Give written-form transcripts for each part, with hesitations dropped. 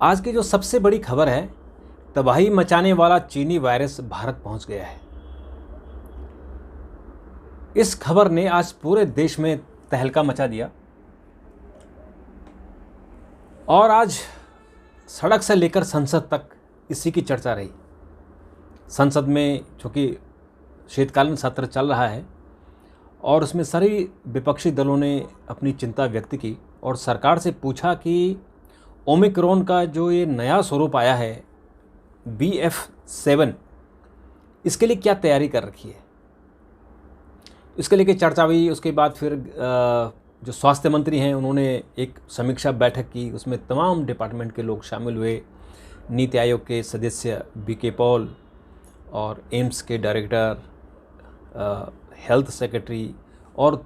आज की जो सबसे बड़ी खबर है, तबाही मचाने वाला चीनी वायरस भारत पहुंच गया है। इस खबर ने आज पूरे देश में तहलका मचा दिया और आज सड़क से लेकर संसद तक इसी की चर्चा रही। संसद में चूँकि शीतकालीन सत्र चल रहा है और उसमें सभी विपक्षी दलों ने अपनी चिंता व्यक्त की और सरकार से पूछा कि ओमिक्रॉन का जो ये नया स्वरूप आया है BF7, इसके लिए क्या तैयारी कर रखी है। इसके लिए चर्चा हुई। उसके बाद फिर जो स्वास्थ्य मंत्री हैं उन्होंने एक समीक्षा बैठक की, उसमें तमाम डिपार्टमेंट के लोग शामिल हुए। नीति आयोग के सदस्य BK पॉल और एम्स के डायरेक्टर, हेल्थ सेक्रेटरी और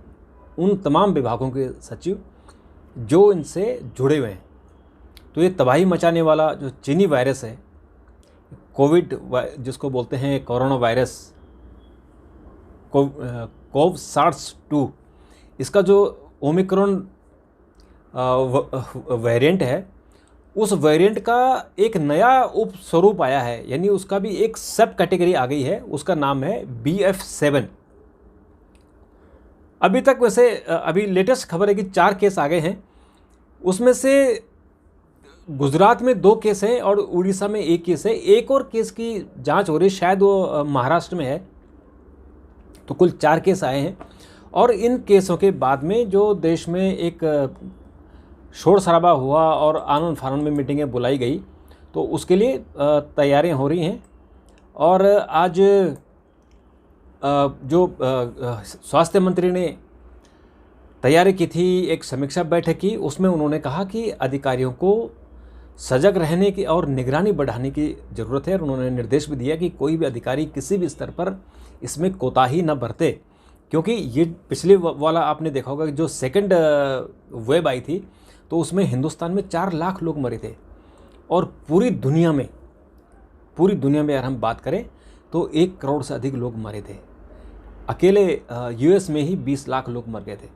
उन तमाम विभागों के सचिव जो इनसे जुड़े हुए हैं। तो ये तबाही मचाने वाला जो चीनी वायरस है, कोविड जिसको बोलते हैं कोरोना वायरस, कोव SARS-2, इसका जो ओमिक्रॉन वेरिएंट है, उस वेरिएंट का एक नया उप स्वरूप आया है, यानी उसका भी एक सब कैटेगरी आ गई है। उसका नाम है BF7। अभी तक वैसे अभी लेटेस्ट खबर है कि 4 केस आ गए हैं। उसमें से गुजरात में 2 केस हैं और उड़ीसा में 1 केस है। एक और केस की जांच हो रही है, शायद वो महाराष्ट्र में है। तो कुल 4 केस आए हैं और इन केसों के बाद में जो देश में एक शोर शराबा हुआ और आनन फानन में मीटिंगें बुलाई गई, तो उसके लिए तैयारियां हो रही हैं। और आज जो स्वास्थ्य मंत्री ने तैयारी की थी, एक समीक्षा बैठक की, उसमें उन्होंने कहा कि अधिकारियों को सजग रहने की और निगरानी बढ़ाने की ज़रूरत है। और उन्होंने निर्देश भी दिया कि कोई भी अधिकारी किसी भी स्तर पर इसमें कोताही न बरते, क्योंकि ये पिछले वाला आपने देखा होगा कि जो सेकंड वेव आई थी, तो उसमें हिंदुस्तान में 4 लाख लोग मरे थे और पूरी दुनिया में अगर हम बात करें तो 1 करोड़ से अधिक लोग मरे थे। अकेले US में ही 20 लाख लोग मर गए थे।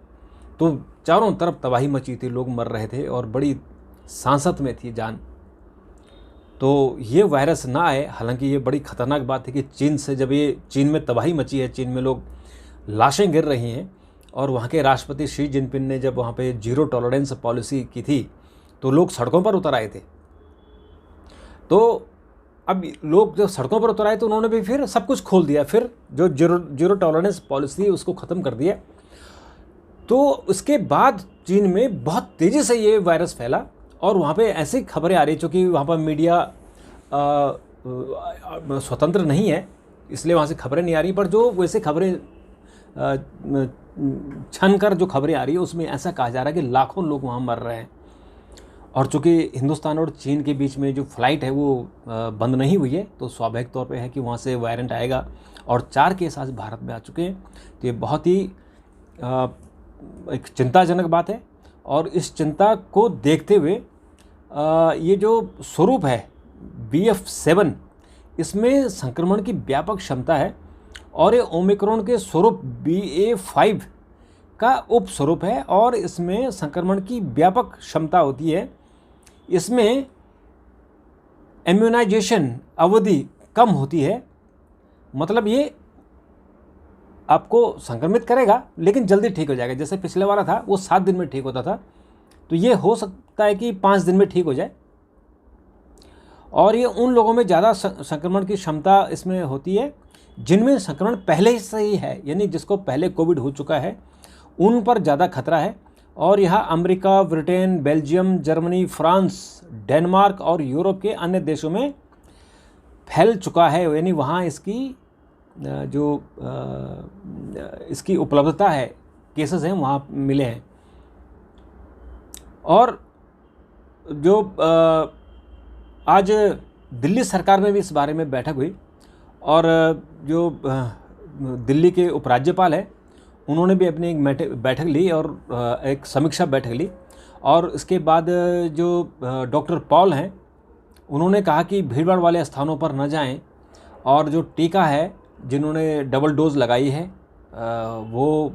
तो चारों तरफ तबाही मची थी, लोग मर रहे थे और बड़ी सांसत में थी जान। तो ये वायरस ना आए, हालांकि ये बड़ी ख़तरनाक बात है कि चीन से जब ये चीन में तबाही मची है, चीन में लोग लाशें गिर रही हैं और वहाँ के राष्ट्रपति शी जिनपिंग ने जब वहाँ पे जीरो टॉलरेंस पॉलिसी की थी तो लोग सड़कों पर उतर आए थे। तो अब लोग जब सड़कों पर उतर आए तो उन्होंने भी फिर सब कुछ खोल दिया, फिर जो जीरो टॉलरेंस पॉलिसी है उसको ख़त्म कर दिया। तो उसके बाद चीन में बहुत तेज़ी से ये वायरस फैला और वहाँ पे ऐसी खबरें आ रही, चूँकि वहाँ पर मीडिया स्वतंत्र नहीं है, इसलिए वहाँ से खबरें नहीं आ रही, पर जो वैसे खबरें छन कर जो खबरें आ रही है उसमें ऐसा कहा जा रहा है कि लाखों लोग वहाँ मर रहे हैं। और चूँकि हिंदुस्तान और चीन के बीच में जो फ़्लाइट है वो बंद नहीं हुई है, तो स्वाभाविक तौर पे है कि वहाँ से वेरिएंट आएगा। और 4 केस आज भारत में आ चुके हैं। तो ये बहुत ही एक चिंताजनक बात है और इस चिंता को देखते हुए ये जो स्वरूप है BF7, इसमें संक्रमण की व्यापक क्षमता है और ये ओमिक्रॉन के स्वरूप BA5 का उप स्वरूप है और इसमें संक्रमण की व्यापक क्षमता होती है। इसमें इम्यूनाइजेशन अवधि कम होती है, मतलब ये आपको संक्रमित करेगा लेकिन जल्दी ठीक हो जाएगा। जैसे पिछले वाला था वो 7 दिन में ठीक होता था, तो ये हो सकता है कि 5 दिन में ठीक हो जाए। और ये उन लोगों में ज़्यादा संक्रमण की क्षमता इसमें होती है जिनमें संक्रमण पहले से ही है, यानी जिसको पहले कोविड हो चुका है, उन पर ज़्यादा खतरा है। और यहाँ America, Britain, Belgium, Germany, France, Denmark और यूरोप के अन्य देशों में फैल चुका है, यानी वहाँ इसकी जो इसकी उपलब्धता है, केसेस हैं वहाँ मिले हैं। और जो आज दिल्ली सरकार में भी इस बारे में बैठक हुई और जो दिल्ली के उपराज्यपाल हैं उन्होंने भी अपनी एक बैठक ली और एक समीक्षा बैठक ली। और इसके बाद जो डॉक्टर पॉल हैं उन्होंने कहा कि भीड़भाड़ वाले स्थानों पर न जाएं और जो टीका है, जिन्होंने डबल डोज लगाई है वो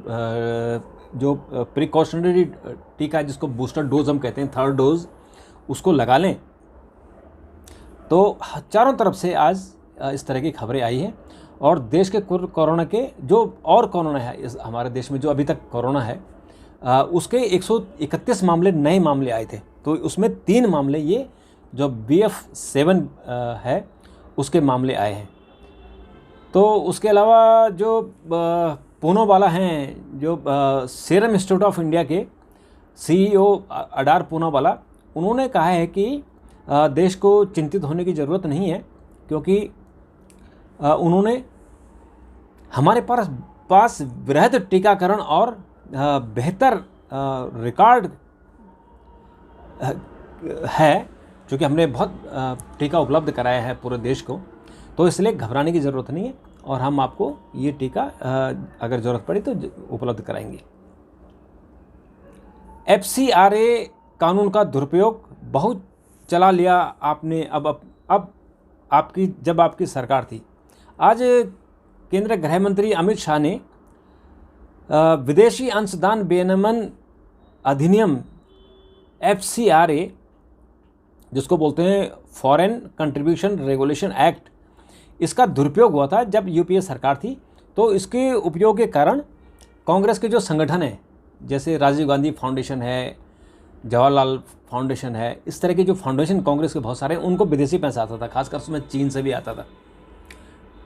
जो प्रिकॉशनरी टीका है जिसको बूस्टर डोज हम कहते हैं, 3rd डोज, उसको लगा लें तो चारों तरफ से आज इस तरह की खबरें आई हैं और देश के कोरोना के जो और कोरोना है इस हमारे देश में जो अभी तक कोरोना है उसके 131 मामले नए मामले आए थे। तो उसमें 3 मामले ये जो BF7 है उसके मामले आए हैं। तो उसके अलावा जो पूनावाला हैं, जो सीरम इंस्टीट्यूट ऑफ इंडिया के CEO अडार पूनावाला, उन्होंने कहा है कि देश को चिंतित होने की ज़रूरत नहीं है, क्योंकि उन्होंने हमारे पास वृहद टीकाकरण और बेहतर रिकॉर्ड है, क्योंकि हमने बहुत टीका उपलब्ध कराया है पूरे देश को, तो इसलिए घबराने की ज़रूरत नहीं है और हम आपको ये टीका अगर ज़रूरत पड़ी तो उपलब्ध कराएंगे। FCRA कानून का दुरुपयोग बहुत चला लिया आपने। अब जब आपकी सरकार थी, आज केंद्रीय गृह मंत्री अमित शाह ने विदेशी अंशदान विनियमन अधिनियम FCRA, जिसको बोलते हैं फॉरेन कंट्रीब्यूशन रेगुलेशन एक्ट, इसका दुरुपयोग हुआ था जब UPA सरकार थी। तो इसके उपयोग के कारण कांग्रेस के जो संगठन हैं, जैसे राजीव गांधी फाउंडेशन है, जवाहरलाल फाउंडेशन है, इस तरह के जो फाउंडेशन कांग्रेस के बहुत सारे, उनको विदेशी पैसा आता था, खासकर उसमें चीन से भी आता था।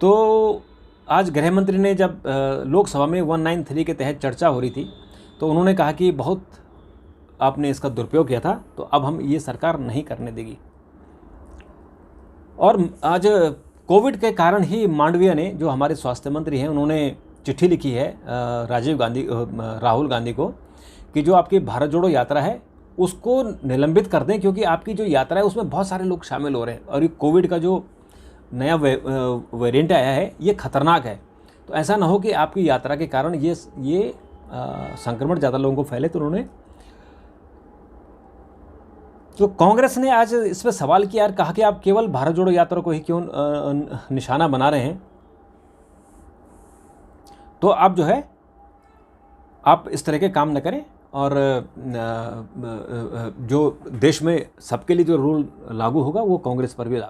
तो आज गृह मंत्री ने जब लोकसभा में 193 के तहत चर्चा हो रही थी, तो उन्होंने कहा कि बहुत आपने इसका दुरुपयोग किया था, तो अब हम ये सरकार नहीं करने देगी। और आज कोविड के कारण ही मांडविया ने, जो हमारे स्वास्थ्य मंत्री हैं, उन्होंने चिट्ठी लिखी है राहुल गांधी को कि जो आपकी भारत जोड़ो यात्रा है उसको निलंबित कर दें, क्योंकि आपकी जो यात्रा है उसमें बहुत सारे लोग शामिल हो रहे हैं और ये कोविड का जो नया वेरिएंट आया है ये खतरनाक है। तो ऐसा ना हो कि आपकी यात्रा के कारण ये संक्रमण ज़्यादा लोगों को फैले। तो उन्होंने, तो कांग्रेस ने आज इस पर सवाल किया और कहा कि आप केवल भारत जोड़ो यात्रा को ही क्यों निशाना बना रहे हैं। तो आप जो है आप इस तरह के काम न करें और जो देश में सबके लिए जो रूल लागू होगा वो कांग्रेस पर भी लागू